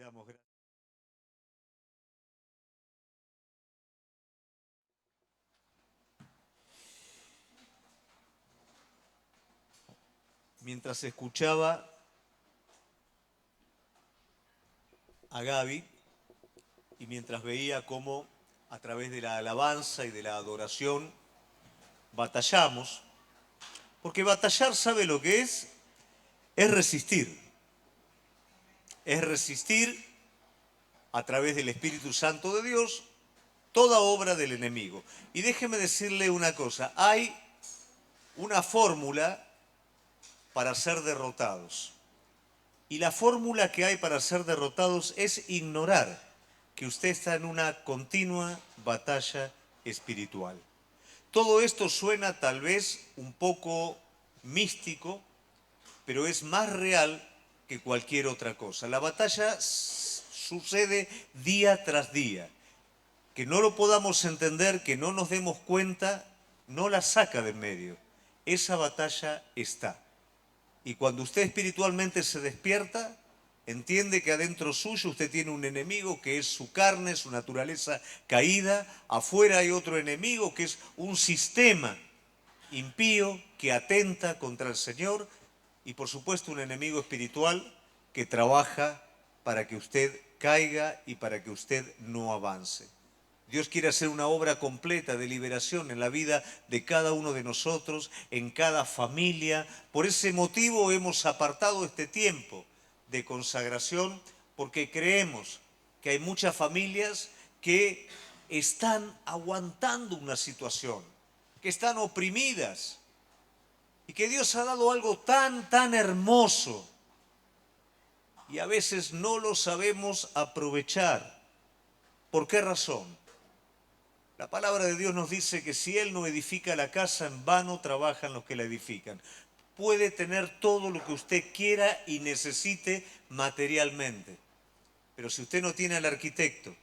damos gracias. Mientras escuchaba a Gaby y mientras veía cómo a través de la alabanza y de la adoración batallamos, porque batallar, ¿sabe lo que es? Es resistir. Es resistir a través del Espíritu Santo de Dios toda obra del enemigo. Y déjeme decirle una cosa, hay una fórmula para ser derrotados. Y la fórmula que hay para ser derrotados es ignorar que usted está en una continua batalla espiritual. Todo esto suena tal vez un poco místico, pero es más real que cualquier otra cosa. La batalla sucede día tras día. Que no lo podamos entender, que no nos demos cuenta, no la saca de en medio. Esa batalla está. Y cuando usted espiritualmente se despierta, entiende que adentro suyo usted tiene un enemigo que es su carne, su naturaleza caída. Afuera hay otro enemigo que es un sistema impío que atenta contra el Señor. Y por supuesto un enemigo espiritual que trabaja para que usted caiga y para que usted no avance. Dios quiere hacer una obra completa de liberación en la vida de cada uno de nosotros, en cada familia. Por ese motivo hemos apartado este tiempo de consagración, porque creemos que hay muchas familias que están aguantando una situación, que están oprimidas y que Dios ha dado algo tan hermoso y a veces no lo sabemos aprovechar. ¿Por qué razón? La palabra de Dios nos dice que si Él no edifica la casa, en vano trabajan los que la edifican. Puede tener todo lo que usted quiera y necesite materialmente, pero si usted no tiene al arquitecto,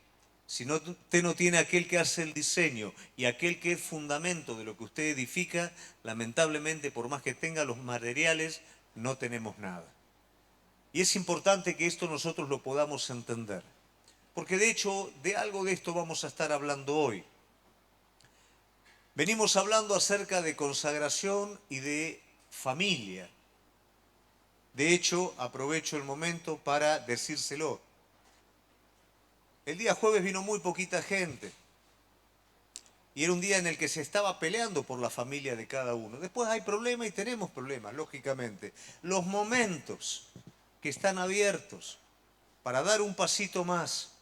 si no, usted no tiene aquel que hace el diseño y aquel que es fundamento de lo que usted edifica, lamentablemente, por más que tenga los materiales, no tenemos nada. Y es importante que esto nosotros lo podamos entender, porque de hecho de algo de esto vamos a estar hablando hoy. Venimos hablando acerca de consagración y de familia. De hecho, aprovecho el momento para decírselo. El día jueves vino muy poquita gente y era un día en el que se estaba peleando por la familia de cada uno. Después hay problemas y tenemos problemas, lógicamente. Los momentos que están abiertos para dar un pasito más,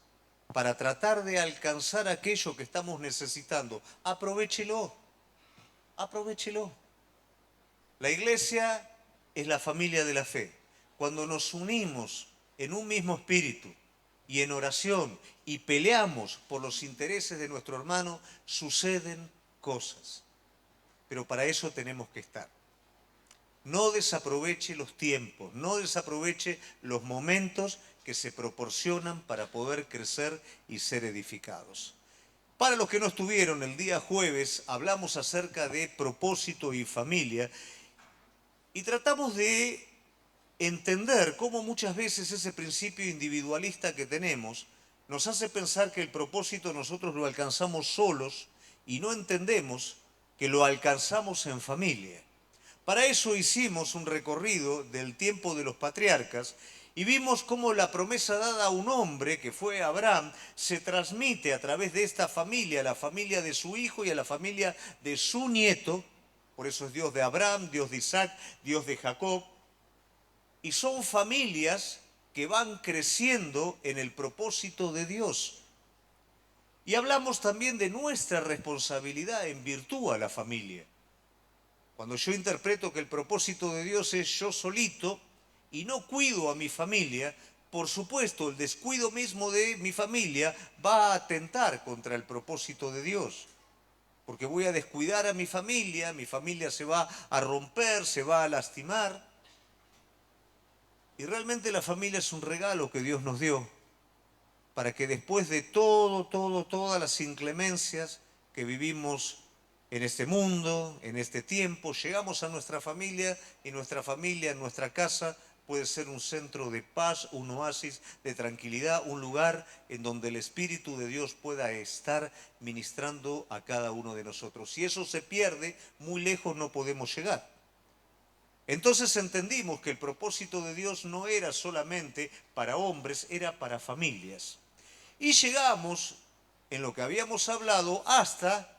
para tratar de alcanzar aquello que estamos necesitando, aprovéchelo, aprovéchelo. La iglesia es la familia de la fe. Cuando nos unimos en un mismo espíritu y en oración y peleamos por los intereses de nuestro hermano, suceden cosas. Pero para eso tenemos que estar. No desaproveche los tiempos, no desaproveche los momentos que se proporcionan para poder crecer y ser edificados. Para los que no estuvieron el día jueves, hablamos acerca de propósito y familia. Y tratamos de entender cómo muchas veces ese principio individualista que tenemos nos hace pensar que el propósito nosotros lo alcanzamos solos y no entendemos que lo alcanzamos en familia. Para eso hicimos un recorrido del tiempo de los patriarcas y vimos cómo la promesa dada a un hombre, que fue Abraham, se transmite a través de esta familia, a la familia de su hijo y a la familia de su nieto. Por eso es Dios de Abraham, Dios de Isaac, Dios de Jacob. Y son familias que van creciendo en el propósito de Dios. Y hablamos también de nuestra responsabilidad en virtud a la familia. Cuando yo interpreto que el propósito de Dios es yo solito y no cuido a mi familia, por supuesto el descuido mismo de mi familia va a atentar contra el propósito de Dios. Porque voy a descuidar a mi familia se va a romper, se va a lastimar. Y realmente la familia es un regalo que Dios nos dio para que después de todas las inclemencias que vivimos en este mundo, en este tiempo, llegamos a nuestra familia y nuestra familia en nuestra casa puede ser un centro de paz, un oasis de tranquilidad, un lugar en donde el Espíritu de Dios pueda estar ministrando a cada uno de nosotros. Si eso se pierde, muy lejos no podemos llegar. Entonces entendimos que el propósito de Dios no era solamente para hombres, era para familias. Y llegamos, en lo que habíamos hablado, hasta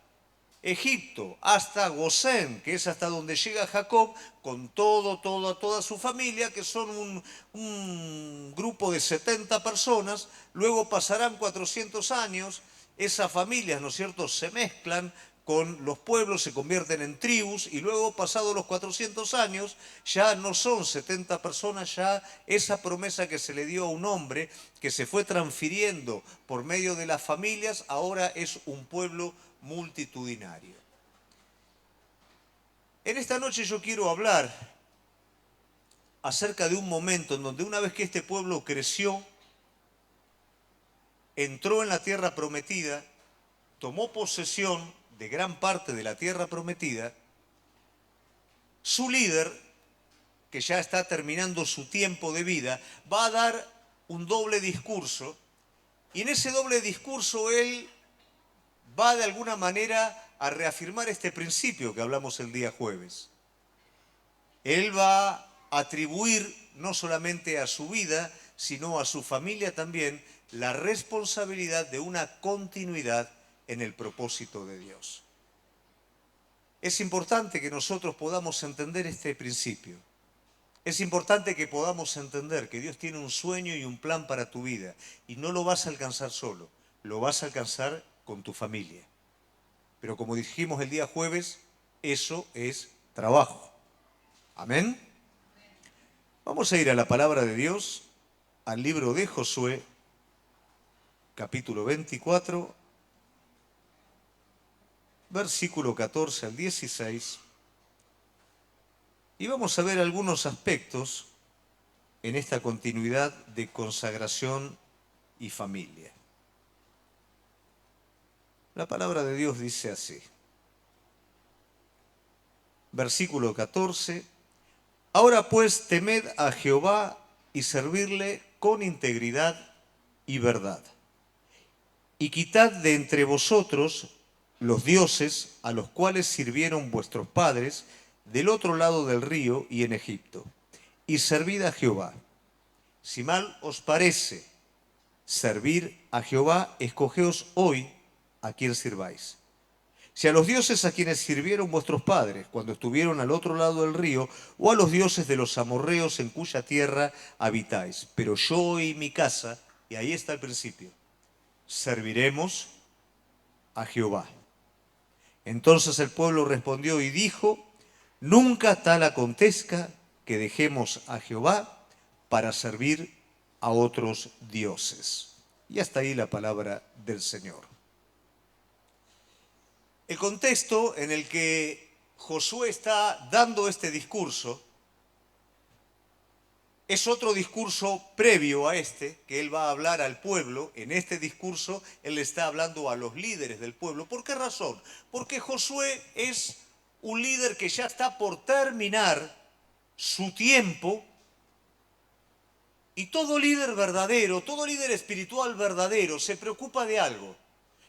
Egipto, hasta Gosén, que es hasta donde llega Jacob con toda su familia, que son un grupo de 70 personas. Luego pasarán 400 años, esas familias, ¿no es cierto?, se mezclan con los pueblos, se convierten en tribus, y luego, pasados los 400 años, ya no son 70 personas, ya esa promesa que se le dio a un hombre, que se fue transfiriendo por medio de las familias, ahora es un pueblo multitudinario. En esta noche yo quiero hablar acerca de un momento en donde, una vez que este pueblo creció, entró en la tierra prometida, tomó posesión de gran parte de la tierra prometida, su líder, que ya está terminando su tiempo de vida, va a dar un doble discurso, y en ese doble discurso él va de alguna manera a reafirmar este principio que hablamos el día jueves. Él va a atribuir no solamente a su vida, sino a su familia también, la responsabilidad de una continuidad en el propósito de Dios. Es importante que nosotros podamos entender este principio. Es importante que podamos entender que Dios tiene un sueño y un plan para tu vida, y no lo vas a alcanzar solo, lo vas a alcanzar con tu familia. Pero como dijimos el día jueves, eso es trabajo. Amén. Vamos a ir a la palabra de Dios, al libro de Josué, capítulo 24, versículo 14 al 16, y vamos a ver algunos aspectos en esta continuidad de consagración y familia. La palabra de Dios dice así, versículo 14, ahora pues temed a Jehová y servirle con integridad y verdad, y quitad de entre vosotros los dioses a los cuales sirvieron vuestros padres del otro lado del río y en Egipto, y servid a Jehová. Si mal os parece servir a Jehová, escogeos hoy a quién sirváis. Si a los dioses a quienes sirvieron vuestros padres cuando estuvieron al otro lado del río, o a los dioses de los amorreos en cuya tierra habitáis. Pero yo y mi casa, y ahí está el principio, serviremos a Jehová. Entonces el pueblo respondió y dijo, nunca tal acontezca que dejemos a Jehová para servir a otros dioses. Y hasta ahí la palabra del Señor. El contexto en el que Josué está dando este discurso es otro discurso previo a este, que él va a hablar al pueblo. En este discurso él le está hablando a los líderes del pueblo. ¿Por qué razón? Porque Josué es un líder que ya está por terminar su tiempo, y todo líder verdadero, todo líder espiritual verdadero se preocupa de algo,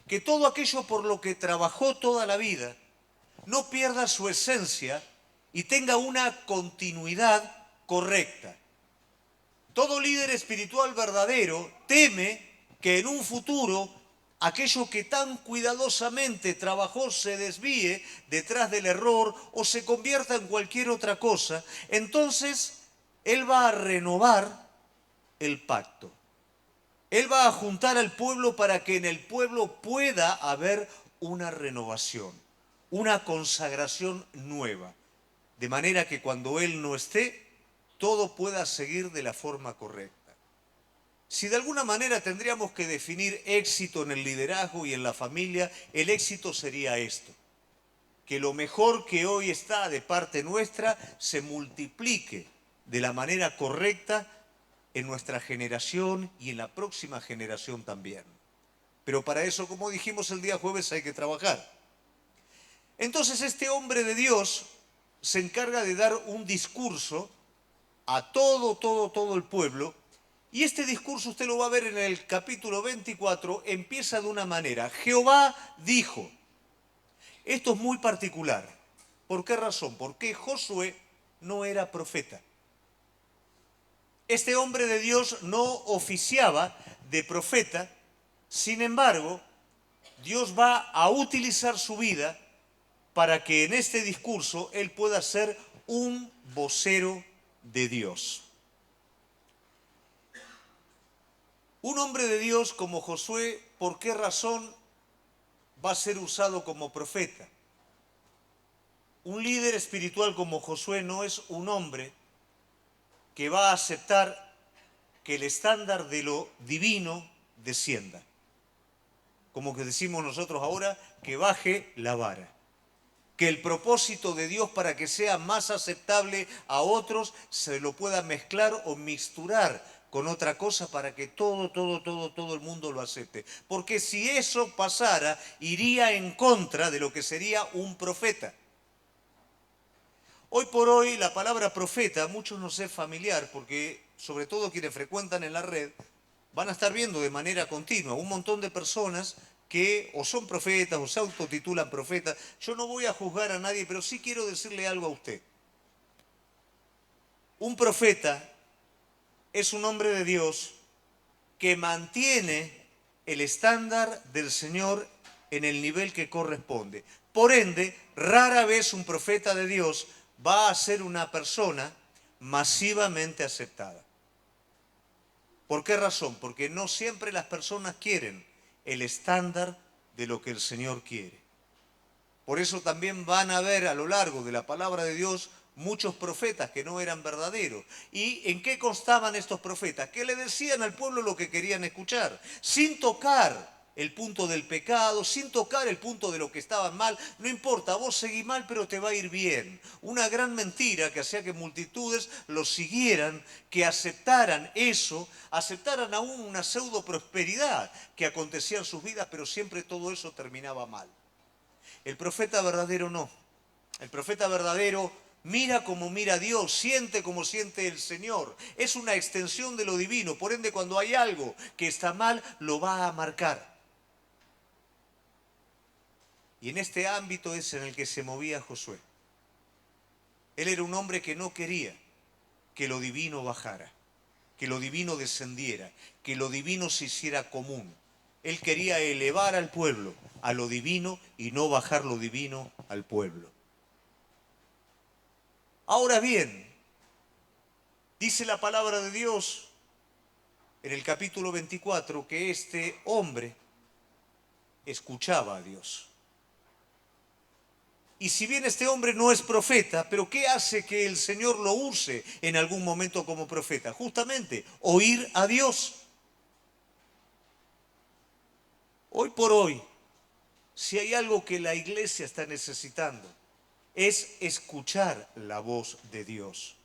que todo aquello por lo que trabajó toda la vida no pierda su esencia y tenga una continuidad correcta. Todo líder espiritual verdadero teme que en un futuro aquello que tan cuidadosamente trabajó se desvíe detrás del error o se convierta en cualquier otra cosa. Entonces, él va a renovar el pacto. Él va a juntar al pueblo para que en el pueblo pueda haber una renovación, una consagración nueva, de manera que cuando Él no esté, todo pueda seguir de la forma correcta. Si de alguna manera tendríamos que definir éxito en el liderazgo y en la familia, el éxito sería esto: que lo mejor que hoy está de parte nuestra se multiplique de la manera correcta en nuestra generación y en la próxima generación también. Pero para eso, como dijimos el día jueves, hay que trabajar. Entonces este hombre de Dios se encarga de dar un discurso a todo el pueblo. Y este discurso usted lo va a ver en el capítulo 24, empieza de una manera. Jehová dijo, esto es muy particular. ¿Por qué razón? Porque Josué no era profeta. Este hombre de Dios no oficiaba de profeta, sin embargo, Dios va a utilizar su vida para que en este discurso él pueda ser un vocero de Dios. Un hombre de Dios como Josué, ¿por qué razón va a ser usado como profeta? Un líder espiritual como Josué no es un hombre que va a aceptar que el estándar de lo divino descienda. Como que decimos nosotros ahora, que baje la vara. Que el propósito de Dios para que sea más aceptable a otros se lo pueda mezclar o mixturar con otra cosa para que todo el mundo lo acepte. Porque si eso pasara, iría en contra de lo que sería un profeta. Hoy por hoy la palabra profeta a muchos nos es familiar porque sobre todo quienes frecuentan en la red van a estar viendo de manera continua un montón de personas que o son profetas o se autotitulan profetas. Yo no voy a juzgar a nadie, pero sí quiero decirle algo a usted. Un profeta es un hombre de Dios que mantiene el estándar del Señor en el nivel que corresponde. Por ende, rara vez un profeta de Dios va a ser una persona masivamente aceptada. ¿Por qué razón? Porque no siempre las personas quieren el estándar de lo que el Señor quiere. Por eso también van a ver a lo largo de la palabra de Dios muchos profetas que no eran verdaderos. ¿Y en qué constaban estos profetas? Que le decían al pueblo lo que querían escuchar, sin tocar el punto del pecado, sin tocar el punto de lo que estaba mal. No importa, vos seguí mal, pero te va a ir bien. Una gran mentira que hacía que multitudes lo siguieran, que aceptaran eso, aceptaran aún una pseudo prosperidad que acontecía en sus vidas, pero siempre todo eso terminaba mal. El profeta verdadero no. El profeta verdadero mira como mira Dios, siente como siente el Señor. Es una extensión de lo divino. Por ende, cuando hay algo que está mal, lo va a marcar. Y en este ámbito es en el que se movía Josué. Él era un hombre que no quería que lo divino bajara, que lo divino descendiera, que lo divino se hiciera común. Él quería elevar al pueblo a lo divino y no bajar lo divino al pueblo. Ahora bien, dice la palabra de Dios en el capítulo 24 que este hombre escuchaba a Dios. Y si bien este hombre no es profeta, pero ¿qué hace que el Señor lo use en algún momento como profeta? Justamente, oír a Dios. Hoy por hoy, si hay algo que la iglesia está necesitando, es escuchar la voz de Dios.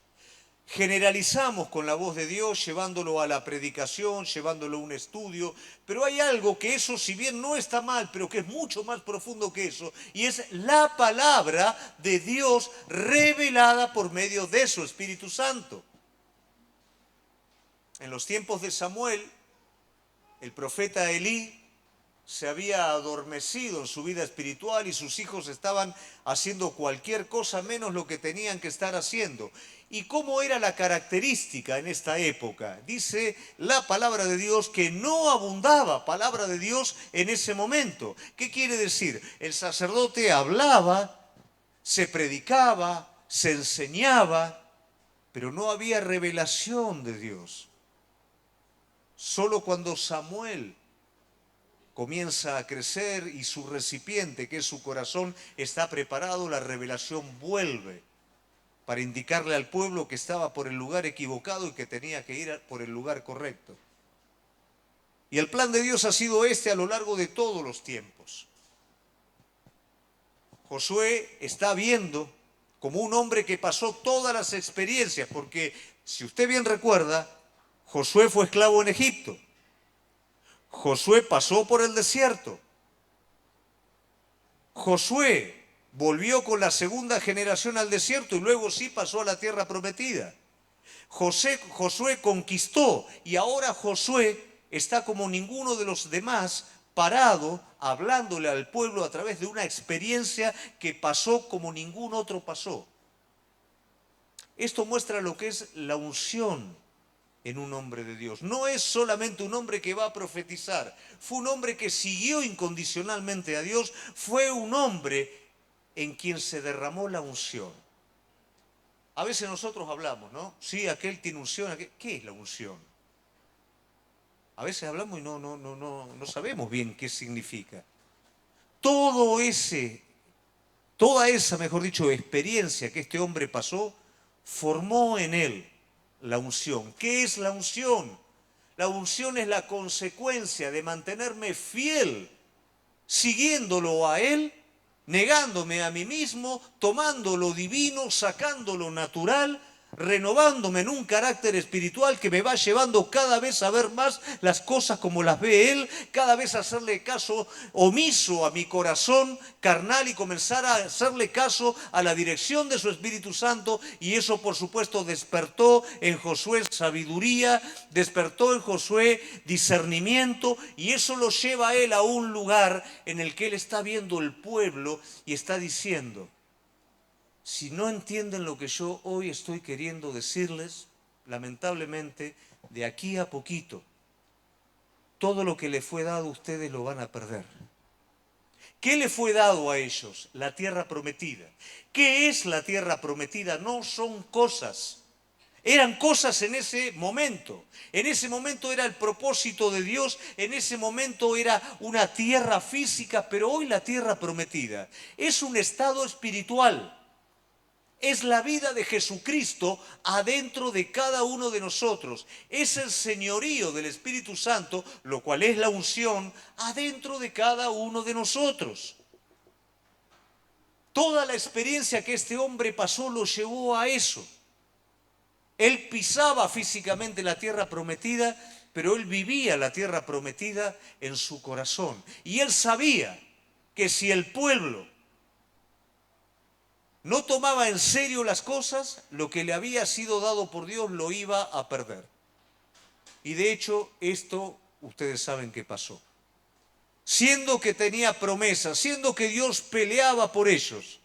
Generalizamos con la voz de Dios, llevándolo a la predicación, llevándolo a un estudio, pero hay algo que eso, si bien no está mal, pero que es mucho más profundo que eso, y es la palabra de Dios revelada por medio de su Espíritu Santo. En los tiempos de Samuel, el profeta Elí se había adormecido en su vida espiritual y sus hijos estaban haciendo cualquier cosa menos lo que tenían que estar haciendo. ¿Y cómo era la característica en esta época? Dice la palabra de Dios que no abundaba palabra de Dios en ese momento. ¿Qué quiere decir? El sacerdote hablaba, se predicaba, se enseñaba, pero no había revelación de Dios. Solo cuando Samuel comienza a crecer y su recipiente, que es su corazón, está preparado, la revelación vuelve para indicarle al pueblo que estaba por el lugar equivocado y que tenía que ir por el lugar correcto. Y el plan de Dios ha sido este a lo largo de todos los tiempos. Josué está viendo como un hombre que pasó todas las experiencias, porque si usted bien recuerda, Josué fue esclavo en Egipto. Josué pasó por el desierto. Josué volvió con la segunda generación al desierto y luego sí pasó a la tierra prometida. Josué conquistó y ahora Josué está como ninguno de los demás parado, hablándole al pueblo a través de una experiencia que pasó como ningún otro pasó. Esto muestra lo que es la unción en un hombre de Dios. No es solamente un hombre que va a profetizar, fue un hombre que siguió incondicionalmente a Dios, fue un hombre en quien se derramó la unción. A veces nosotros hablamos, ¿no? Sí, aquel tiene unción, ¿qué es la unción? A veces hablamos y no sabemos bien qué significa. Toda esa, mejor dicho, experiencia que este hombre pasó, formó en él la unción. ¿Qué es la unción? La unción es la consecuencia de mantenerme fiel, siguiéndolo a él, negándome a mí mismo, tomando lo divino, sacando lo natural, renovándome en un carácter espiritual que me va llevando cada vez a ver más las cosas como las ve Él, cada vez a hacerle caso omiso a mi corazón carnal y comenzar a hacerle caso a la dirección de su Espíritu Santo. Y eso, por supuesto, despertó en Josué sabiduría, despertó en Josué discernimiento, y eso lo lleva a él a un lugar en el que él está viendo el pueblo y está diciendo: si no entienden lo que yo hoy estoy queriendo decirles, lamentablemente, de aquí a poquito, todo lo que les fue dado a ustedes lo van a perder. ¿Qué le fue dado a ellos? La tierra prometida. ¿Qué es la tierra prometida? No son cosas. Eran cosas en ese momento. En ese momento era el propósito de Dios, en ese momento era una tierra física, pero hoy la tierra prometida es un estado espiritual. Es la vida de Jesucristo adentro de cada uno de nosotros. Es el señorío del Espíritu Santo, lo cual es la unción, adentro de cada uno de nosotros. Toda la experiencia que este hombre pasó lo llevó a eso. Él pisaba físicamente la tierra prometida, pero él vivía la tierra prometida en su corazón. Y él sabía que si el pueblo no tomaba en serio las cosas, lo que le había sido dado por Dios lo iba a perder. Y de hecho, esto ustedes saben que pasó. Siendo que tenía promesas, siendo que Dios peleaba por ellos,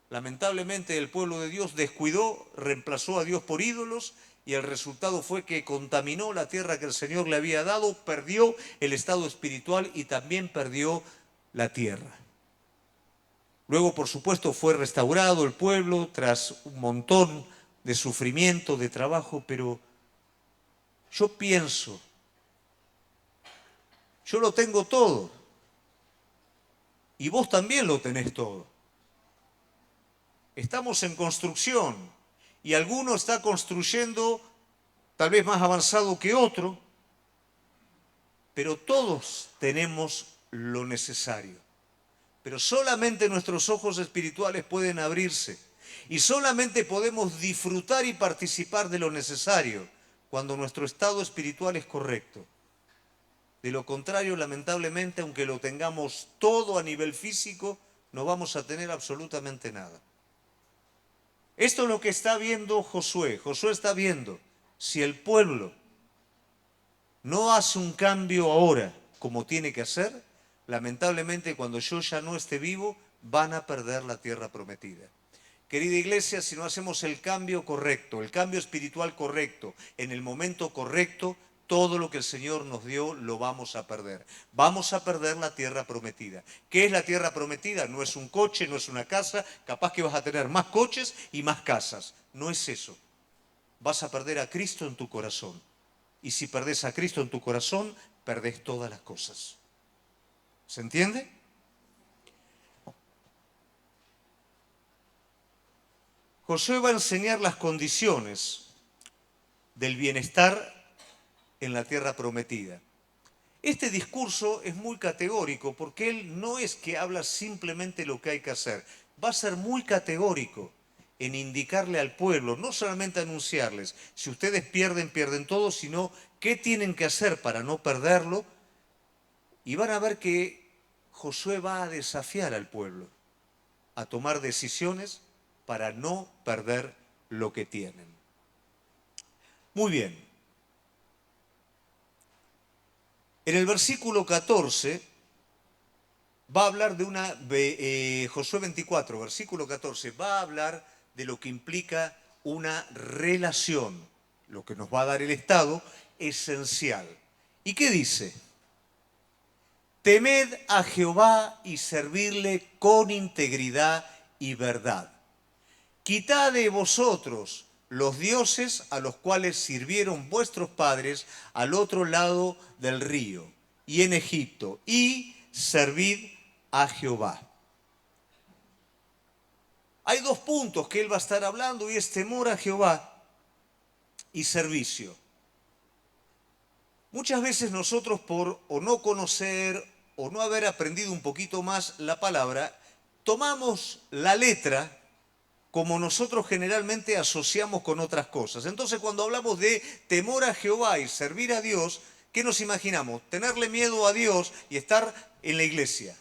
lamentablemente el pueblo de Dios descuidó, reemplazó a Dios por ídolos, y el resultado fue que contaminó la tierra que el Señor le había dado, perdió el estado espiritual y también perdió la tierra. Luego, por supuesto, fue restaurado el pueblo tras un montón de sufrimiento, de trabajo, pero yo pienso, yo lo tengo todo y vos también lo tenés todo. Estamos en construcción y alguno está construyendo tal vez más avanzado que otro, pero todos tenemos lo necesario. Pero solamente nuestros ojos espirituales pueden abrirse y solamente podemos disfrutar y participar de lo necesario cuando nuestro estado espiritual es correcto. De lo contrario, lamentablemente, aunque lo tengamos todo a nivel físico, no vamos a tener absolutamente nada. Esto es lo que está viendo Josué. Josué está viendo, si el pueblo no hace un cambio ahora como tiene que hacer, lamentablemente cuando yo ya no esté vivo, van a perder la tierra prometida. Querida iglesia, si no hacemos el cambio correcto, el cambio espiritual correcto, en el momento correcto, todo lo que el Señor nos dio lo vamos a perder. Vamos a perder la tierra prometida. ¿Qué es la tierra prometida? No es un coche, no es una casa. Capaz que vas a tener más coches y más casas. No es eso. Vas a perder a Cristo en tu corazón. Y si perdés a Cristo en tu corazón, perdés todas las cosas. ¿Se entiende? Josué va a enseñar las condiciones del bienestar en la tierra prometida. Este discurso es muy categórico porque él no es que habla simplemente lo que hay que hacer. Va a ser muy categórico en indicarle al pueblo, no solamente anunciarles, si ustedes pierden, pierden todo, sino qué tienen que hacer para no perderlo. Y van a ver que Josué va a desafiar al pueblo a tomar decisiones para no perder lo que tienen. Muy bien. En el versículo 14 va a hablar de Josué 24, versículo 14, va a hablar de lo que implica una relación, lo que nos va a dar el Estado, esencial. ¿Y qué dice? Temed a Jehová y servirle con integridad y verdad. Quitad de vosotros los dioses a los cuales sirvieron vuestros padres al otro lado del río y en Egipto, y servid a Jehová. Hay dos puntos que él va a estar hablando y es temor a Jehová y servicio. Muchas veces nosotros por o no conocer o no haber aprendido un poquito más la palabra, tomamos la letra como nosotros generalmente asociamos con otras cosas. Entonces, cuando hablamos de temor a Jehová y servir a Dios, ¿qué nos imaginamos? Tenerle miedo a Dios y estar en la iglesia.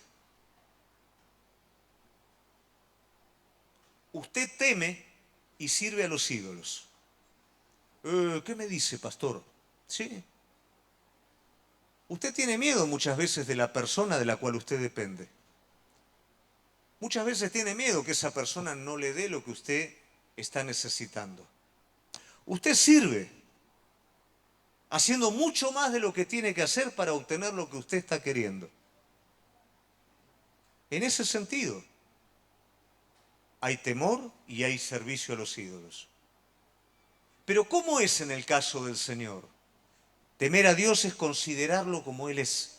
Usted teme y sirve a los ídolos. ¿Qué me dice, pastor? Sí. Usted tiene miedo muchas veces de la persona de la cual usted depende. Muchas veces tiene miedo que esa persona no le dé lo que usted está necesitando. Usted sirve, haciendo mucho más de lo que tiene que hacer para obtener lo que usted está queriendo. En ese sentido, hay temor y hay servicio a los ídolos. Pero ¿cómo es en el caso del Señor? Temer a Dios es considerarlo como Él es.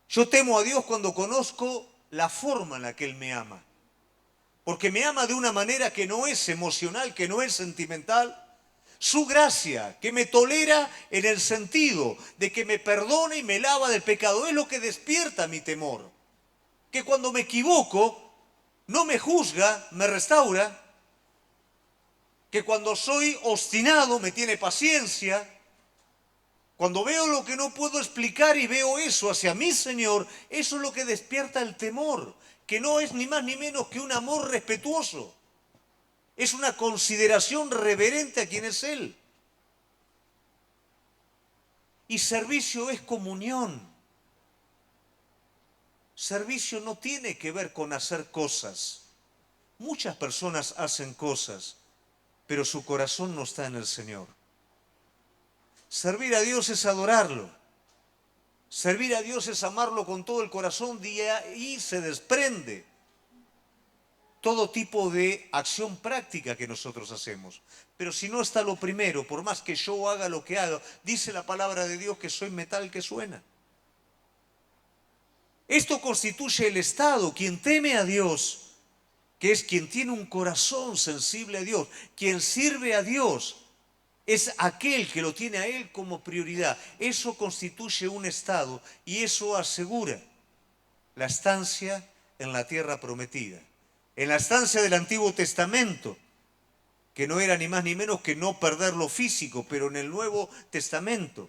Yo temo a Dios cuando conozco la forma en la que Él me ama. Porque me ama de una manera que no es emocional, que no es sentimental. Su gracia, que me tolera en el sentido de que me perdona y me lava del pecado, es lo que despierta mi temor. Que cuando me equivoco, no me juzga, me restaura. Que cuando soy obstinado, me tiene paciencia. Cuando veo lo que no puedo explicar y veo eso hacia mi Señor, eso es lo que despierta el temor, que no es ni más ni menos que un amor respetuoso. Es una consideración reverente a quien es Él. Y servicio es comunión. Servicio no tiene que ver con hacer cosas. Muchas personas hacen cosas, pero su corazón no está en el Señor. Servir a Dios es adorarlo. Servir a Dios es amarlo con todo el corazón y ahí se desprende todo tipo de acción práctica que nosotros hacemos. Pero si no está lo primero, por más que yo haga lo que haga, dice la palabra de Dios que soy metal que suena. Esto constituye el Estado, quien teme a Dios, que es quien tiene un corazón sensible a Dios, quien sirve a Dios, es aquel que lo tiene a Él como prioridad. Eso constituye un Estado y eso asegura la estancia en la tierra prometida. En la estancia del Antiguo Testamento, que no era ni más ni menos que no perder lo físico, pero en el Nuevo Testamento,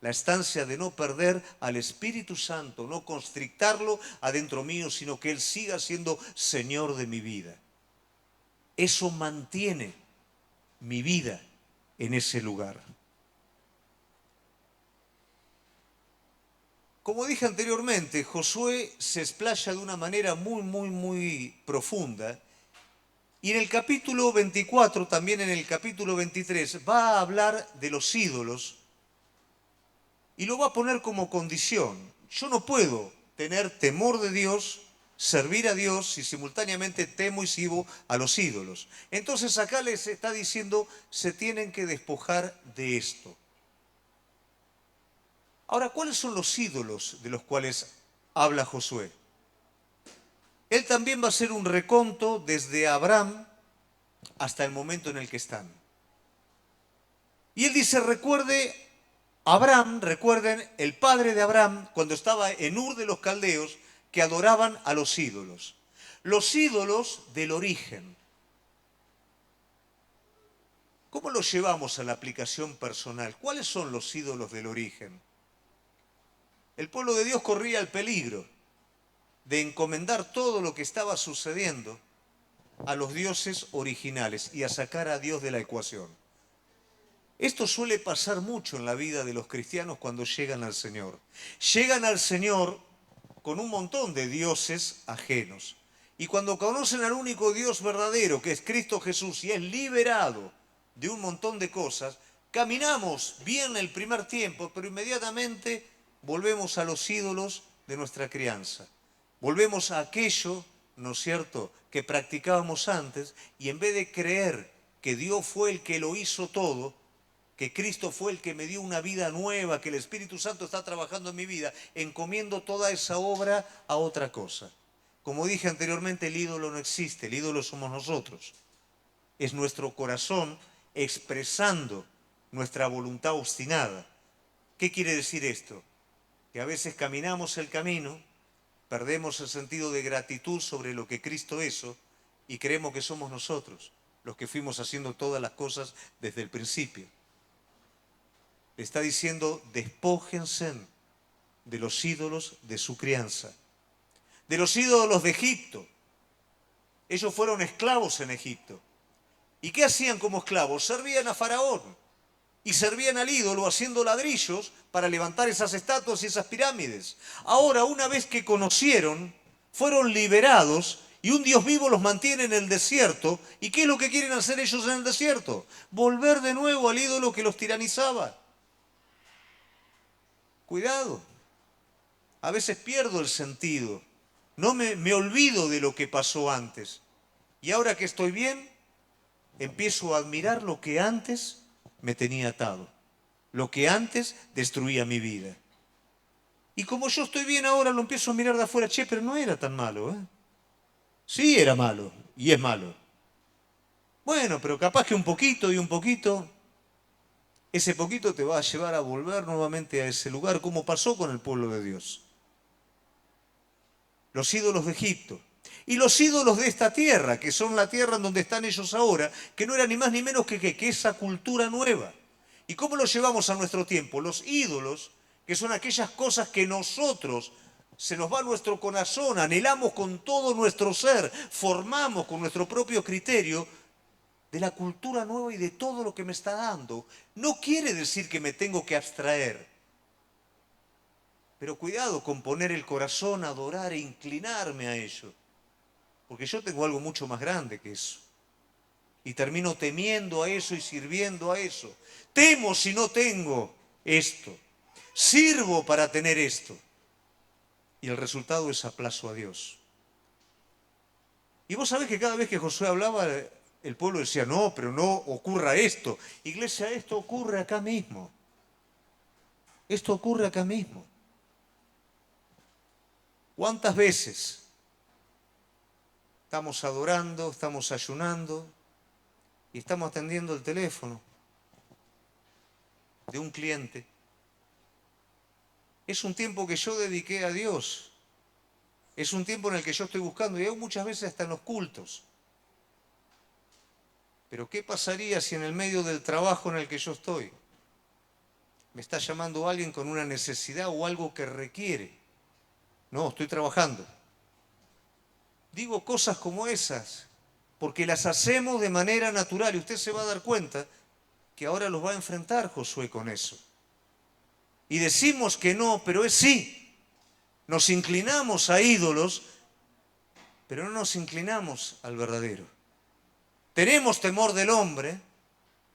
la estancia de no perder al Espíritu Santo, no constrictarlo adentro mío, sino que Él siga siendo Señor de mi vida. Eso mantiene mi vida en ese lugar. Como dije anteriormente, Josué se explaya de una manera muy profunda. Y en el capítulo 24, también en el capítulo 23, va a hablar de los ídolos y lo va a poner como condición. Yo no puedo tener temor de Dios, servir a Dios y simultáneamente temo y sirvo a los ídolos. Entonces acá les está diciendo, se tienen que despojar de esto. Ahora, ¿cuáles son los ídolos de los cuales habla Josué? Él también va a hacer un reconto desde Abraham hasta el momento en el que están. Y él dice, recuerden el padre de Abraham cuando estaba en Ur de los Caldeos, que adoraban a los ídolos. Los ídolos del origen. ¿Cómo los llevamos a la aplicación personal? ¿Cuáles son los ídolos del origen? El pueblo de Dios corría el peligro de encomendar todo lo que estaba sucediendo a los dioses originales y a sacar a Dios de la ecuación. Esto suele pasar mucho en la vida de los cristianos cuando llegan al Señor. Llegan al Señor con un montón de dioses ajenos. Y cuando conocen al único Dios verdadero, que es Cristo Jesús, y es liberado de un montón de cosas, caminamos bien el primer tiempo, pero inmediatamente volvemos a los ídolos de nuestra crianza. Volvemos a aquello, ¿no es cierto?, que practicábamos antes, y en vez de creer que Dios fue el que lo hizo todo, que Cristo fue el que me dio una vida nueva, que el Espíritu Santo está trabajando en mi vida, encomiendo toda esa obra a otra cosa. Como dije anteriormente, el ídolo no existe, el ídolo somos nosotros. Es nuestro corazón expresando nuestra voluntad obstinada. ¿Qué quiere decir esto? Que a veces caminamos el camino, perdemos el sentido de gratitud sobre lo que Cristo hizo y creemos que somos nosotros los que fuimos haciendo todas las cosas desde el principio. Le está diciendo, despójense de los ídolos de su crianza, de los ídolos de Egipto. Ellos fueron esclavos en Egipto. ¿Y qué hacían como esclavos? Servían a Faraón y servían al ídolo haciendo ladrillos para levantar esas estatuas y esas pirámides. Ahora, una vez que conocieron, fueron liberados y un Dios vivo los mantiene en el desierto. ¿Y qué es lo que quieren hacer ellos en el desierto? Volver de nuevo al ídolo que los tiranizaba. Cuidado, a veces pierdo el sentido, no me olvido de lo que pasó antes. Y ahora que estoy bien, empiezo a admirar lo que antes me tenía atado, lo que antes destruía mi vida. Y como yo estoy bien ahora, lo empiezo a mirar de afuera, che, pero no era tan malo, ¿eh? Sí era malo, y es malo. Bueno, pero capaz que un poquito y un poquito, ese poquito te va a llevar a volver nuevamente a ese lugar, como pasó con el pueblo de Dios. Los ídolos de Egipto y los ídolos de esta tierra, que son la tierra en donde están ellos ahora, que no era ni más ni menos que esa cultura nueva. ¿Y cómo lo llevamos a nuestro tiempo? Los ídolos, que son aquellas cosas que nosotros, se nos va a nuestro corazón, anhelamos con todo nuestro ser, formamos con nuestro propio criterio de la cultura nueva y de todo lo que me está dando. No quiere decir que me tengo que abstraer. Pero cuidado con poner el corazón a adorar e inclinarme a ello. Porque yo tengo algo mucho más grande que eso. Y termino temiendo a eso y sirviendo a eso. Temo si no tengo esto. Sirvo para tener esto. Y el resultado es aplazo a Dios. Y vos sabés que cada vez que Josué hablaba, el pueblo decía, no, pero no ocurra esto. Iglesia, esto ocurre acá mismo. Esto ocurre acá mismo. ¿Cuántas veces estamos adorando, estamos ayunando y estamos atendiendo el teléfono de un cliente? Es un tiempo que yo dediqué a Dios. Es un tiempo en el que yo estoy buscando, y aún muchas veces hasta en los cultos. Pero ¿qué pasaría si en el medio del trabajo en el que yo estoy me está llamando alguien con una necesidad o algo que requiere? No, estoy trabajando. Digo cosas como esas porque las hacemos de manera natural y usted se va a dar cuenta que ahora los va a enfrentar Josué con eso. Y decimos que no, pero es sí. Nos inclinamos a ídolos, pero no nos inclinamos al verdadero. Tenemos temor del hombre,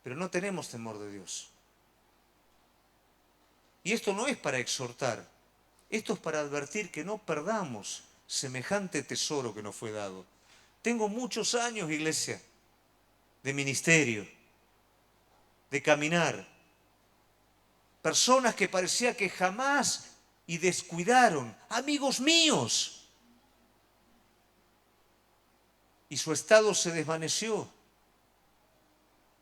pero no tenemos temor de Dios. Y esto no es para exhortar, esto es para advertir que no perdamos semejante tesoro que nos fue dado. Tengo muchos años, iglesia, de ministerio, de caminar. Personas que parecía que jamás y descuidaron, amigos míos. Y su estado se desvaneció.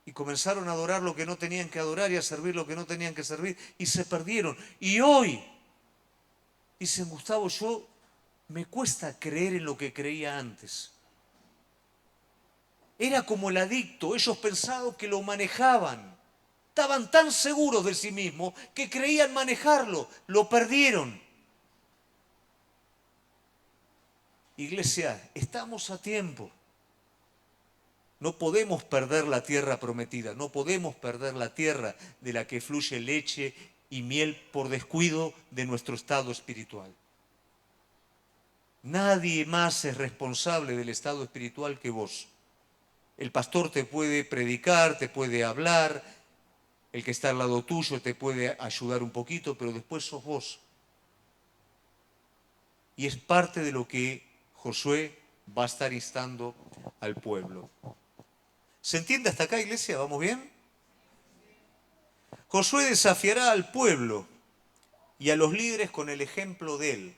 Y comenzaron a adorar lo que no tenían que adorar y a servir lo que no tenían que servir. Y se perdieron. Y hoy, dicen, Gustavo, yo me cuesta creer en lo que creía antes. Era como el adicto, ellos pensaban que lo manejaban. Estaban tan seguros de sí mismos que creían manejarlo, lo perdieron. Iglesia, estamos a tiempo. No podemos perder la tierra prometida, no podemos perder la tierra de la que fluye leche y miel por descuido de nuestro estado espiritual. Nadie más es responsable del estado espiritual que vos. El pastor te puede predicar, te puede hablar, el que está al lado tuyo te puede ayudar un poquito, pero después sos vos. Y es parte de lo que Josué va a estar instando al pueblo. ¿Se entiende hasta acá, iglesia? ¿Vamos bien? Josué desafiará al pueblo y a los líderes con el ejemplo de él.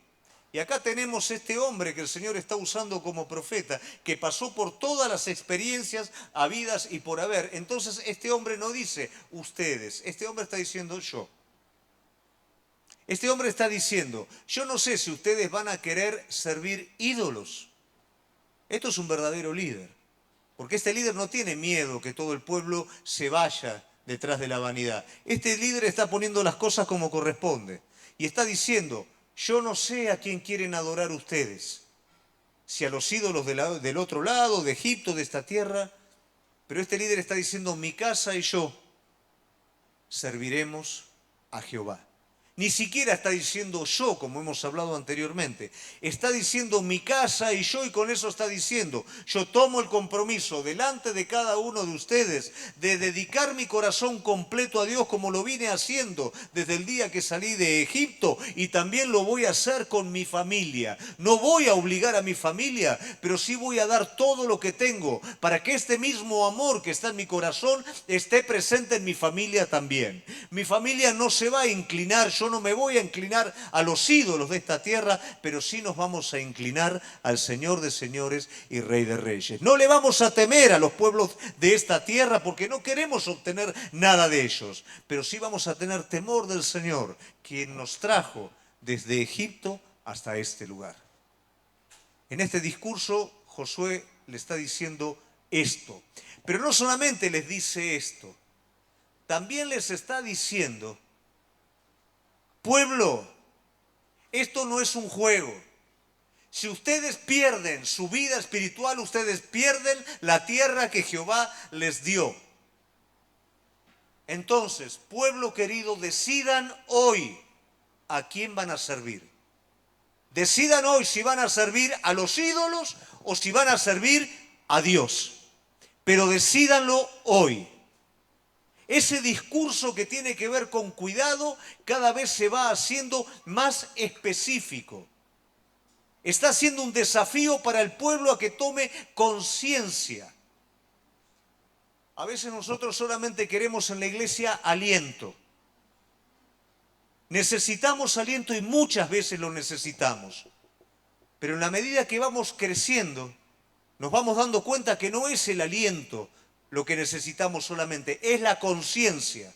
Y acá tenemos este hombre que el Señor está usando como profeta, que pasó por todas las experiencias habidas y por haber. Entonces este hombre no dice ustedes, este hombre está diciendo yo. Este hombre está diciendo, yo no sé si ustedes van a querer servir ídolos. Esto es un verdadero líder, porque este líder no tiene miedo que todo el pueblo se vaya detrás de la vanidad. Este líder está poniendo las cosas como corresponde y está diciendo, yo no sé a quién quieren adorar ustedes, si a los ídolos del otro lado, de Egipto, de esta tierra, pero este líder está diciendo, mi casa y yo serviremos a Jehová. Ni siquiera está diciendo yo, como hemos hablado anteriormente. Está diciendo mi casa y yo, y con eso está diciendo, yo tomo el compromiso delante de cada uno de ustedes de dedicar mi corazón completo a Dios como lo vine haciendo desde el día que salí de Egipto, y también lo voy a hacer con mi familia. No voy a obligar a mi familia, pero sí voy a dar todo lo que tengo para que este mismo amor que está en mi corazón esté presente en mi familia también. Mi familia no se va a inclinar, yo no me voy a inclinar a los ídolos de esta tierra, pero sí nos vamos a inclinar al Señor de señores y Rey de reyes. No le vamos a temer a los pueblos de esta tierra porque no queremos obtener nada de ellos, pero sí vamos a tener temor del Señor, quien nos trajo desde Egipto hasta este lugar. En este discurso Josué le está diciendo esto, pero no solamente les dice esto, también les está diciendo, pueblo, esto no es un juego. Si ustedes pierden su vida espiritual, ustedes pierden la tierra que Jehová les dio. Entonces, pueblo querido, decidan hoy a quién van a servir. Decidan hoy si van a servir a los ídolos o si van a servir a Dios. Pero decídanlo hoy. Ese discurso que tiene que ver con cuidado cada vez se va haciendo más específico. Está haciendo un desafío para el pueblo a que tome conciencia. A veces nosotros solamente queremos en la iglesia aliento. Necesitamos aliento y muchas veces lo necesitamos. Pero en la medida que vamos creciendo, nos vamos dando cuenta que no es el aliento lo que necesitamos solamente, es la conciencia.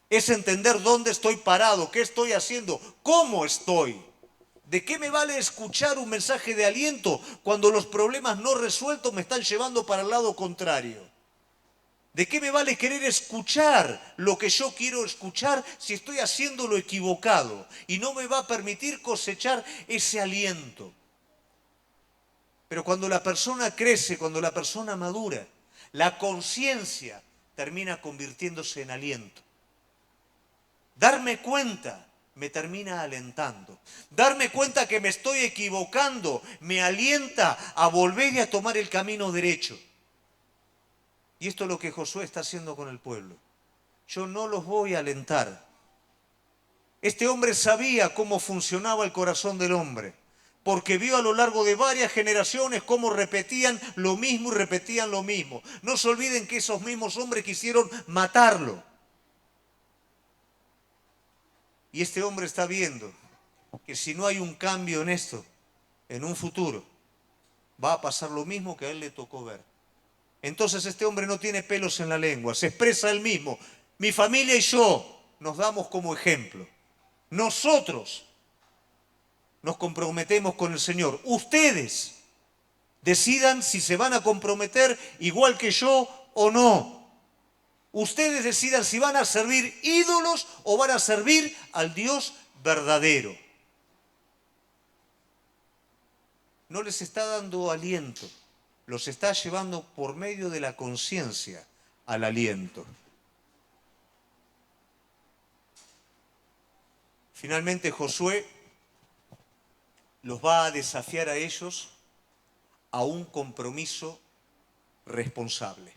Es entender dónde estoy parado, qué estoy haciendo, cómo estoy. ¿De qué me vale escuchar un mensaje de aliento cuando los problemas no resueltos me están llevando para el lado contrario? ¿De qué me vale querer escuchar lo que yo quiero escuchar si estoy haciendo lo equivocado y no me va a permitir cosechar ese aliento? Pero cuando la persona crece, cuando la persona madura, la conciencia termina convirtiéndose en aliento. Darme cuenta me termina alentando. Darme cuenta que me estoy equivocando me alienta a volver y a tomar el camino derecho. Y esto es lo que Josué está haciendo con el pueblo. Yo no los voy a alentar. Este hombre sabía cómo funcionaba el corazón del hombre, porque vio a lo largo de varias generaciones cómo repetían lo mismo y repetían lo mismo. No se olviden que esos mismos hombres quisieron matarlo. Y este hombre está viendo que si no hay un cambio en esto, en un futuro, va a pasar lo mismo que a él le tocó ver. Entonces este hombre no tiene pelos en la lengua, se expresa él mismo. Mi familia y yo nos damos como ejemplo. Nosotros nos comprometemos con el Señor. Ustedes decidan si se van a comprometer igual que yo o no. Ustedes decidan si van a servir ídolos o van a servir al Dios verdadero. No les está dando aliento, los está llevando por medio de la conciencia al aliento. Finalmente Josué los va a desafiar a ellos a un compromiso responsable.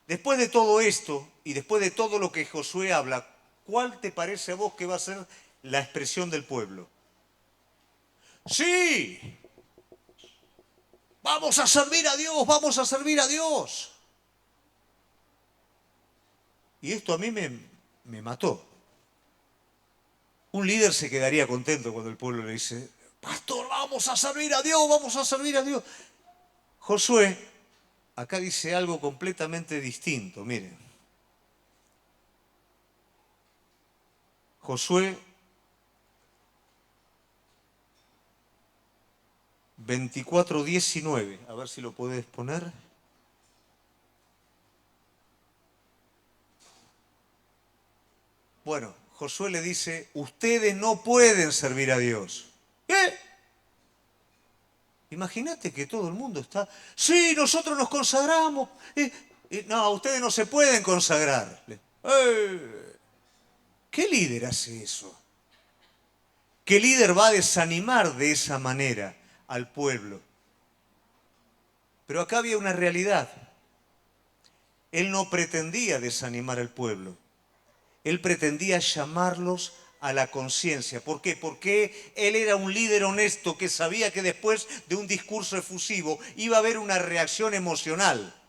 Después de todo esto y después de todo lo que Josué habla, ¿cuál te parece a vos que va a ser la expresión del pueblo? Sí, vamos a servir a Dios, vamos a servir a Dios. Y esto a mí me mató. Un líder se quedaría contento cuando el pueblo le dice, pastor, vamos a servir a Dios, vamos a servir a Dios. Josué acá dice algo completamente distinto, miren. Josué 24:19, a ver si lo podés poner. Bueno, Josué le dice, ustedes no pueden servir a Dios. ¿Qué? Imagínate que todo el mundo está, sí, nosotros nos consagramos. No, ustedes no se pueden consagrar. ¿Qué líder hace eso? ¿Qué líder va a desanimar de esa manera al pueblo? Pero acá había una realidad. Él no pretendía desanimar al pueblo. Él pretendía llamarlos a la conciencia. ¿Por qué? Porque él era un líder honesto que sabía que después de un discurso efusivo iba a haber una reacción emocional.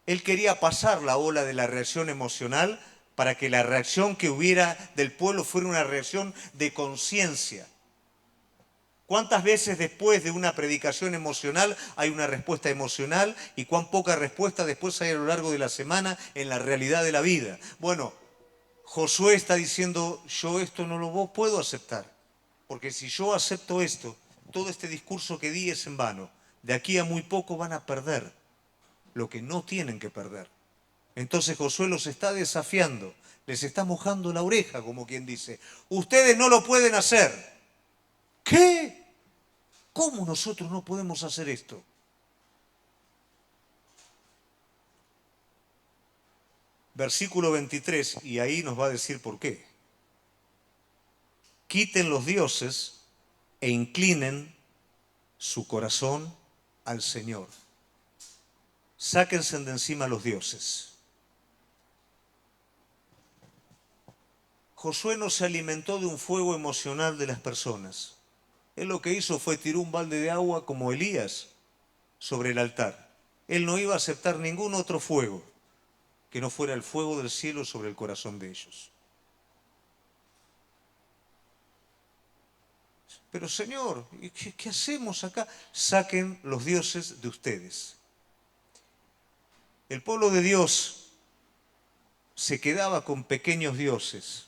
Él quería pasar la ola de la reacción emocional para que la reacción que hubiera del pueblo fuera una reacción de conciencia. ¿Cuántas veces después de una predicación emocional hay una respuesta emocional y cuán poca respuesta después hay a lo largo de la semana en la realidad de la vida? Bueno, Josué está diciendo, yo esto no lo puedo aceptar, porque si yo acepto esto, todo este discurso que di es en vano. De aquí a muy poco van a perder lo que no tienen que perder. Entonces Josué los está desafiando, les está mojando la oreja, como quien dice, ustedes no lo pueden hacer. ¿Qué? ¿Cómo nosotros no podemos hacer esto? Versículo 23, y ahí nos va a decir por qué. Quiten los dioses e inclinen su corazón al Señor. Sáquense de encima los dioses. Josué no se alimentó de un fuego emocional de las personas. Él lo que hizo fue tirar un balde de agua como Elías sobre el altar. Él no iba a aceptar ningún otro fuego que no fuera el fuego del cielo sobre el corazón de ellos. Pero Señor, ¿qué hacemos acá? Saquen los dioses de ustedes. El pueblo de Dios se quedaba con pequeños dioses.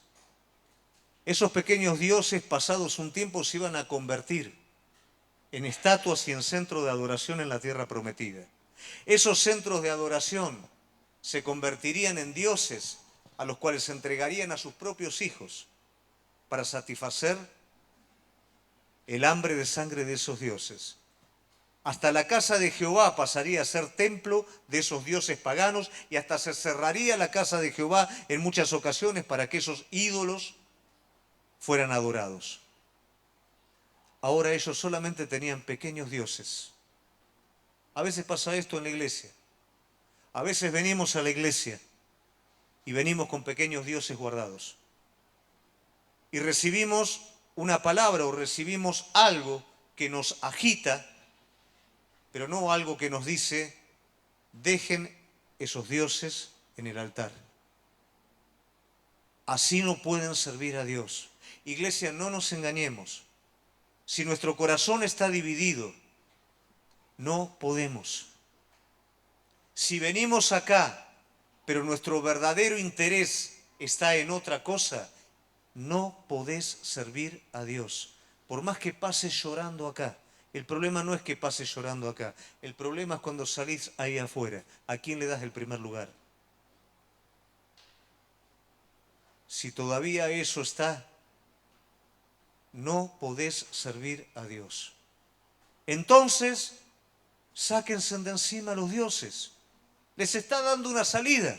Esos pequeños dioses, pasados un tiempo, se iban a convertir en estatuas y en centros de adoración en la tierra prometida. Esos centros de adoración se convertirían en dioses a los cuales se entregarían a sus propios hijos para satisfacer el hambre de sangre de esos dioses. Hasta la casa de Jehová pasaría a ser templo de esos dioses paganos y hasta se cerraría la casa de Jehová en muchas ocasiones para que esos ídolos fueran adorados. Ahora ellos solamente tenían pequeños dioses. A veces pasa esto en la iglesia. A veces venimos a la iglesia y venimos con pequeños dioses guardados. Y recibimos una palabra o recibimos algo que nos agita, pero no algo que nos dice, dejen esos dioses en el altar. Así no pueden servir a Dios. Iglesia, no nos engañemos. Si nuestro corazón está dividido, no podemos. Si venimos acá, pero nuestro verdadero interés está en otra cosa, no podés servir a Dios. Por más que pases llorando acá. El problema no es que pases llorando acá. El problema es cuando salís ahí afuera. ¿A quién le das el primer lugar? Si todavía eso está, no podés servir a Dios. Entonces, sáquense de encima a los dioses. Les está dando una salida.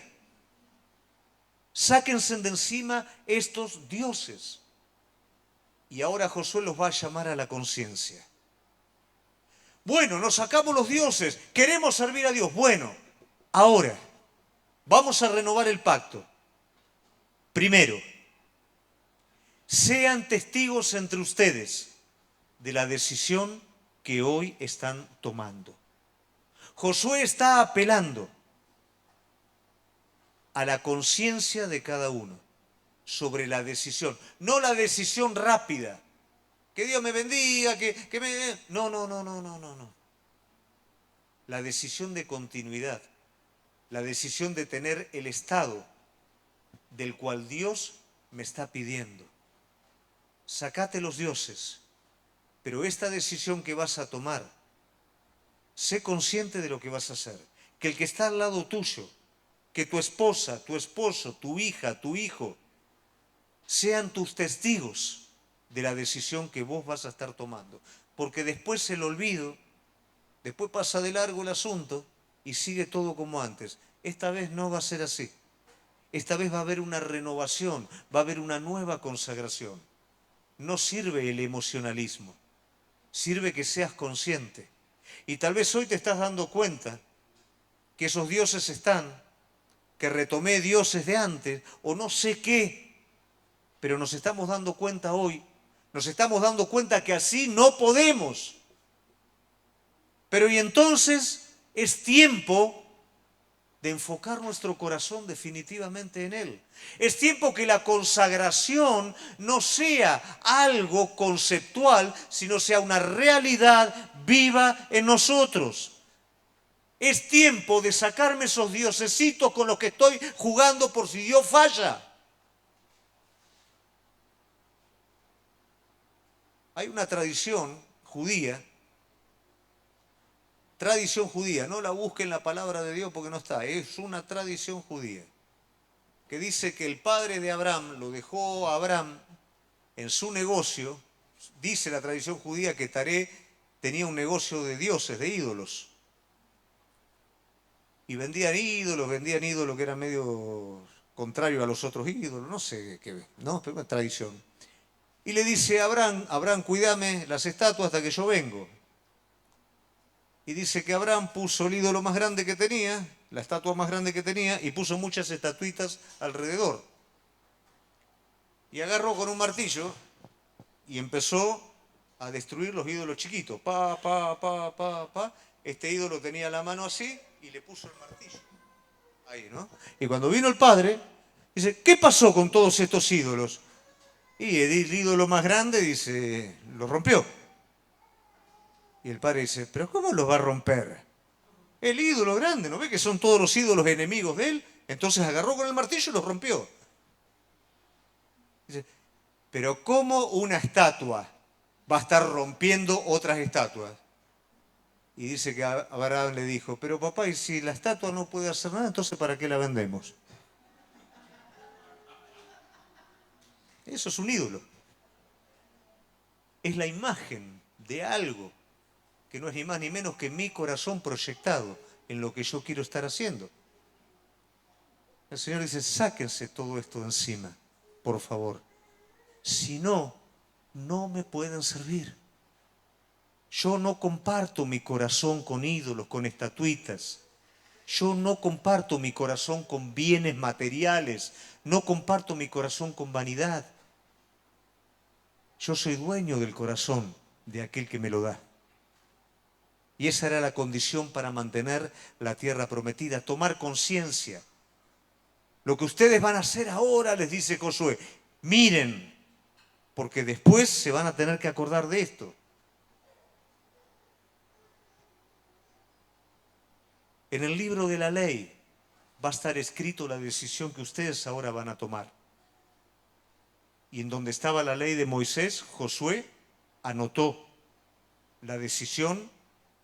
Sáquense de encima estos dioses. Y ahora Josué los va a llamar a la conciencia. Bueno, nos sacamos los dioses, queremos servir a Dios. Bueno, ahora vamos a renovar el pacto. Primero, sean testigos entre ustedes de la decisión que hoy están tomando. Josué está apelando a la conciencia de cada uno sobre la decisión, no la decisión rápida. Que Dios me bendiga, que me... No. La decisión de continuidad, la decisión de tener el estado del cual Dios me está pidiendo. Sacate los dioses, pero esta decisión que vas a tomar, sé consciente de lo que vas a hacer. Que el que está al lado tuyo, que tu esposa, tu esposo, tu hija, tu hijo, sean tus testigos de la decisión que vos vas a estar tomando. Porque después el olvido, después pasa de largo el asunto y sigue todo como antes. Esta vez no va a ser así. Esta vez va a haber una renovación, va a haber una nueva consagración. No sirve el emocionalismo, sirve que seas consciente. Y tal vez hoy te estás dando cuenta que esos dioses están, que retomé dioses de antes, o no sé qué, pero nos estamos dando cuenta hoy, nos estamos dando cuenta que así no podemos. Pero y entonces es tiempo de enfocar nuestro corazón definitivamente en Él. Es tiempo que la consagración no sea algo conceptual, sino sea una realidad viva en nosotros. Es tiempo de sacarme esos diosesitos con los que estoy jugando por si Dios falla. Hay una tradición judía, no la busquen la palabra de Dios porque no está, es una tradición judía, que dice que el padre de Abraham lo dejó a Abraham en su negocio. Dice la tradición judía que Taré tenía un negocio de dioses, de ídolos. Y vendían ídolos que eran medio contrario a los otros ídolos, no sé qué, no, pero es tradición. Y le dice a Abraham, cuídame las estatuas hasta que yo vengo. Y dice que Abraham puso el ídolo más grande que tenía, la estatua más grande que tenía, y puso muchas estatuitas alrededor. Y agarró con un martillo y empezó a destruir los ídolos chiquitos. Este ídolo tenía la mano así y le puso el martillo. Ahí, ¿no? Y cuando vino el padre, dice, ¿qué pasó con todos estos ídolos? Y el ídolo más grande, dice, lo rompió. Y el padre dice, ¿pero cómo los va a romper? El ídolo grande, ¿no ve que son todos los ídolos enemigos de él? Entonces agarró con el martillo y los rompió. Dice, pero ¿cómo una estatua va a estar rompiendo otras estatuas? Y dice que Abraham le dijo, pero papá, y si la estatua no puede hacer nada, entonces ¿para qué la vendemos? Eso es un ídolo. Es la imagen de algo que no es ni más ni menos que mi corazón proyectado en lo que yo quiero estar haciendo. El Señor dice, sáquense todo esto de encima, por favor. Si no, no me pueden servir. Yo no comparto mi corazón con ídolos, con estatuitas. Yo no comparto mi corazón con bienes materiales. No comparto mi corazón con vanidad. Yo soy dueño del corazón de aquel que me lo da. Y esa era la condición para mantener la tierra prometida, tomar conciencia. Lo que ustedes van a hacer ahora, les dice Josué, miren, porque después se van a tener que acordar de esto. En el libro de la ley va a estar escrito la decisión que ustedes ahora van a tomar. Y en donde estaba la ley de Moisés, Josué anotó la decisión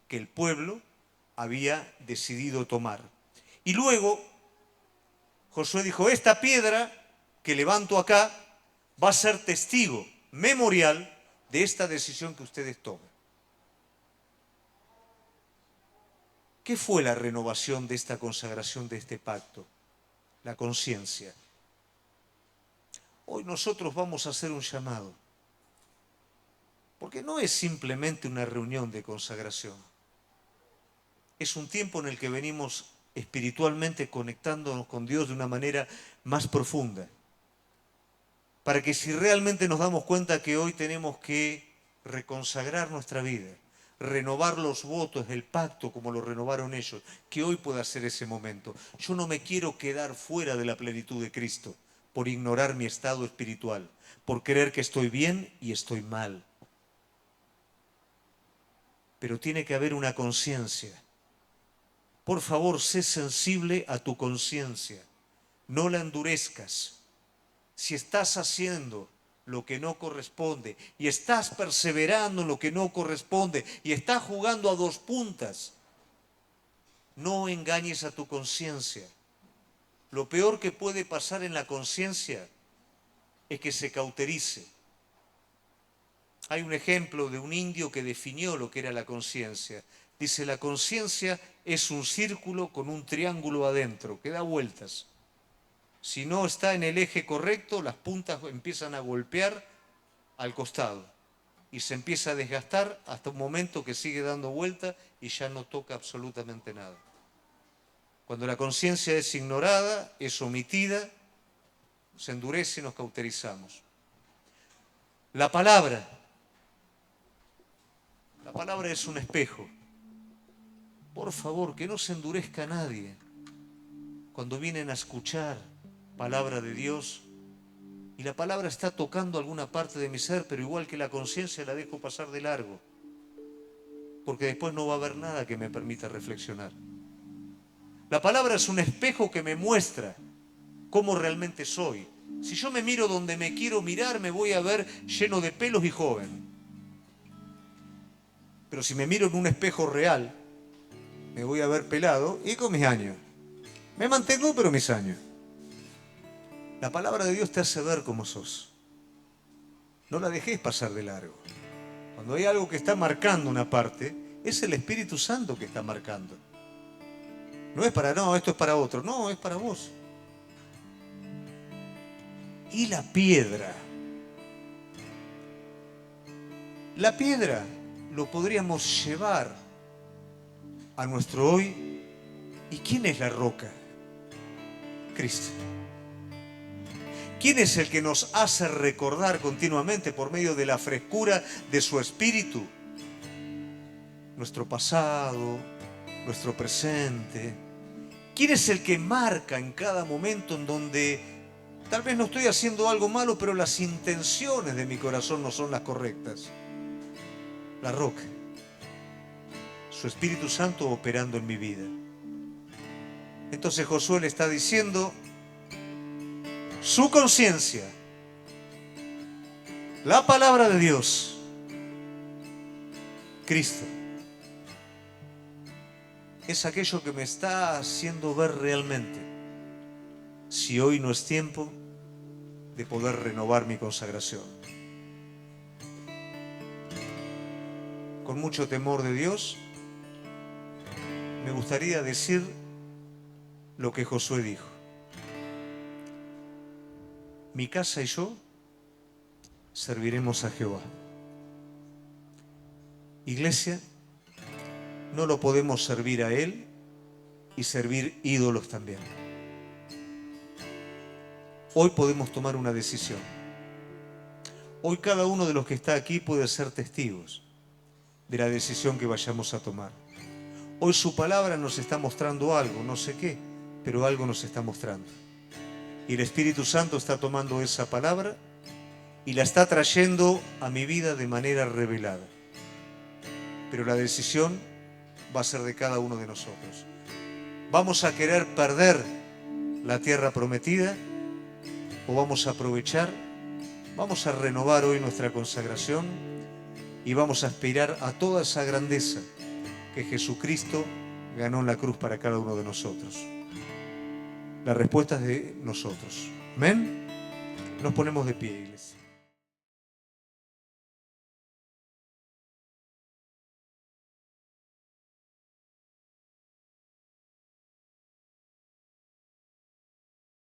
que el pueblo había decidido tomar. Y luego Josué dijo, esta piedra que levanto acá va a ser testigo memorial de esta decisión que ustedes tomen. ¿Qué fue la renovación de esta consagración, de este pacto? La conciencia. Hoy nosotros vamos a hacer un llamado, porque no es simplemente una reunión de consagración. Es un tiempo en el que venimos espiritualmente conectándonos con Dios de una manera más profunda. Para que si realmente nos damos cuenta que hoy tenemos que reconsagrar nuestra vida, renovar los votos, el pacto como lo renovaron ellos, que hoy pueda ser ese momento. Yo no me quiero quedar fuera de la plenitud de Cristo por ignorar mi estado espiritual, por creer que estoy bien y estoy mal. Pero tiene que haber una conciencia. Por favor, sé sensible a tu conciencia, no la endurezcas. Si estás haciendo lo que no corresponde y estás perseverando en lo que no corresponde y estás jugando a dos puntas, no engañes a tu conciencia. Lo peor que puede pasar en la conciencia es que se cauterice. Hay un ejemplo de un indio que definió lo que era la conciencia. Dice, la conciencia es un círculo con un triángulo adentro, que da vueltas. Si no está en el eje correcto, las puntas empiezan a golpear al costado y se empieza a desgastar hasta un momento que sigue dando vuelta y ya no toca absolutamente nada. Cuando la conciencia es ignorada, es omitida, se endurece y nos cauterizamos. La palabra es un espejo. Por favor, que no se endurezca a nadie cuando vienen a escuchar palabra de Dios y la palabra está tocando alguna parte de mi ser, pero igual que la conciencia la dejo pasar de largo, porque después no va a haber nada que me permita reflexionar. La palabra es un espejo que me muestra cómo realmente soy. Si yo me miro donde me quiero mirar, me voy a ver lleno de pelos y joven. Pero si me miro en un espejo real, me voy a ver pelado y con mis años. Me mantengo, pero mis años. La palabra de Dios te hace ver cómo sos. No la dejes pasar de largo. Cuando hay algo que está marcando una parte, es el Espíritu Santo que está marcando. No es para, no, esto es para otro. No, es para vos. Y la piedra. La piedra lo podríamos llevar a nuestro hoy. ¿Y quién es la roca? Cristo. ¿Quién es el que nos hace recordar continuamente por medio de la frescura de su espíritu nuestro pasado, nuestro presente? ¿Quién es el que marca en cada momento en donde tal vez no estoy haciendo algo malo, pero las intenciones de mi corazón no son las correctas? La roca. Su Espíritu Santo operando en mi vida. Entonces Josué le está diciendo, su conciencia, la palabra de Dios, Cristo, es aquello que me está haciendo ver realmente si hoy no es tiempo de poder renovar mi consagración. Con mucho temor de Dios, me gustaría decir lo que Josué dijo. Mi casa y yo serviremos a Jehová. Iglesia, no lo podemos servir a Él y servir ídolos también. Hoy podemos tomar una decisión. Hoy cada uno de los que está aquí puede ser testigos de la decisión que vayamos a tomar. Hoy su palabra nos está mostrando algo, no sé qué, pero algo nos está mostrando. Y el Espíritu Santo está tomando esa palabra y la está trayendo a mi vida de manera revelada. Pero la decisión va a ser de cada uno de nosotros. ¿Vamos a querer perder la tierra prometida o vamos a aprovechar? Vamos a renovar hoy nuestra consagración y vamos a aspirar a toda esa grandeza que Jesucristo ganó en la cruz para cada uno de nosotros. La respuesta es de nosotros. ¿Amén? Nos ponemos de pie, iglesia.